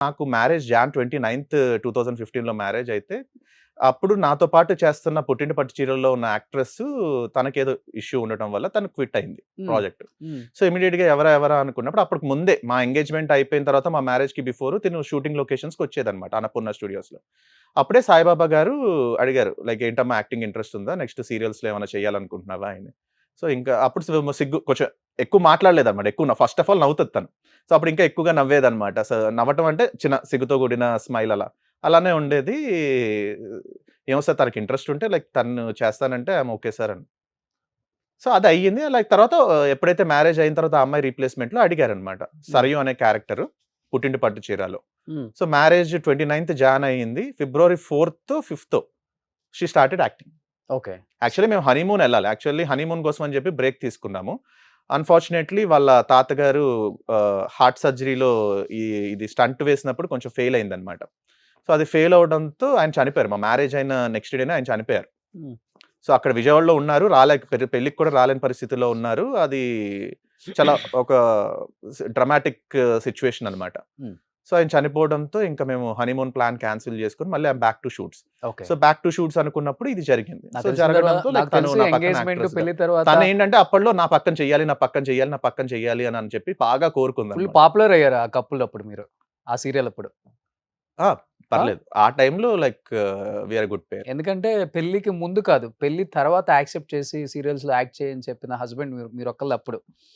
నాకు marriage John 29థ్ 2015లో marriage అయితే, అప్పుడు నాతో పాటు చేస్తున్న 'పుట్టింటి పట్టు చీరల్లో' ఉన్న యాక్ట్రెస్ తనకేదో ఇష్యూ ఉండటం వల్ల తను క్విట్ అయింది హ్మ్. ప్రాజెక్ట్. హ్మ్. సో, ఇమ్మీడియేట్‌గా ఎవరా, ఎవరా అనుకున్నప్పుడు అప్పటికి ముందే మా ఎంగేజ్‌మెంట్ అయిపోయిన తర్వాత మా మ్యారేజ్‌కి బిఫోర్ తిను షూటింగ్ లొకేషన్స్‌కి వచ్చేదన్నమాట అన్నపూర్ణ స్టూడియోస్‌లో. అప్పుడే సాయిబాబా గారు అడిగారు. లైక్ "ఏంటమ్మా యాక్టింగ్ ఇంట్రెస్ట్ ఉందా? నెక్స్ట్ సీరియల్స్‌లో ఏమైనా చేయాలనుకుంటున్నావా?" అని. సో, ఇంకా అప్పుడు సిగ్గు కొంచెం ఎక్కువ మాట్లాడలేదన్నమాట. ఎక్కువ ఫస్ట్ ఆఫ్ ఆల్ నవ్వుతది తను. సో, అప్పుడు ఇంకా ఎక్కువగా నవ్వేదన్నమాట. నవ్వటం అంటే చిన్న సిగ్గుతో కూడిన స్మైల్ అలా. అలానే ఉండేది. ఏమో సార్ తనకి ఇంట్రెస్ట్ ఉంటే లైక్ తను చేస్తానంటే ఐయామ్ ఓకే సార్ అని. సో, అదయ్యింది. లైక్ తర్వాత ఎప్పుడైతే మ్యారేజ్ అయిన తర్వాత ఆ అమ్మాయి రీప్లేస్‌మెంట్‌లో అడిగారన్నమాట. హ్మ్. సరయు అనే క్యారెక్టర్ 'పుట్టింటి పట్టు చీరలో'. హ్మ్. సో, మ్యారేజ్ 29థ్ జాన్ అయింది. ఫిబ్రవరి 4థ్, 5థ్ she started acting. Okay. Actually మేము హనీమూన్ ఎళ్ళాలి. యాక్చువల్లీ హనీమూన్ కోసం అని చెప్పి బ్రేక్ తీసుకున్నాము. అన్‌ఫార్చునేట్‌లీ వాళ్ళ తాతగారు హార్ట్ సర్జరీలో ఇది స్టంట్ వేసినప్పుడు కొంచెం ఫెయిల్ అయిందన్నమాట. సో, అది ఫెయిల్ అవ్వడంతో ఆయన చనిపోయారు. మా మ్యారేజ్ అయిన నెక్స్ట్ డేనే ఆయన చనిపోయారు. హ్మ్. సో, అక్కడ విజయవాడలో ఉన్నారు. పెళ్ళికి కూడా రాలేని పరిస్థితిలో ఉన్నారు. అది చాలా ఒక డ్రమాటిక్ సిట్యుయేషన్ అన్నమాట. హ్మ్. సో, ఆయన చనిపోవడంతో ఇంక మేము హనీమూన్ ప్లాన్ క్యాన్సెల్ చేసుకొని మళ్ళీ I'm back to shoots. Okay. So, back to shoots అనుకున్నప్పుడు ఇది జరిగింది. నాకు సో, తెలిసిన తర్వాత జరగడంతో లైక్ నాకు తను తెలిసి నా పక్కన ఎంగేజ్‌మెంట్, యాక్ట్రెస్‌గా. పెళ్లి తర్వాత తనేంటంటే అప్పట్లో నా పక్కన చెయ్యాలి, నా పక్కన చెయ్యాలి, నా పక్కన చెయ్యాలి అని చెప్పి బాగా ఫుల్ కోరుకుందన్నమాట. పాపులర్ అయ్యారు ఆ కపుల్ అప్పుడు మీరు. ఆ సీరియల్ అప్పుడు. ఆ! ఆ! పర్లేదు. ఆ టైంలో like we are good pair. ఎందుకంటే పెళ్ళికి ముందు కాదు. పెళ్లి తర్వాత యాక్సెప్ట్ చేసి సీరియల్స్‌లో యాక్ట్ చేయని చెప్పిన హస్బెండ్ మీరొక్కళ్ళే అప్పుడు.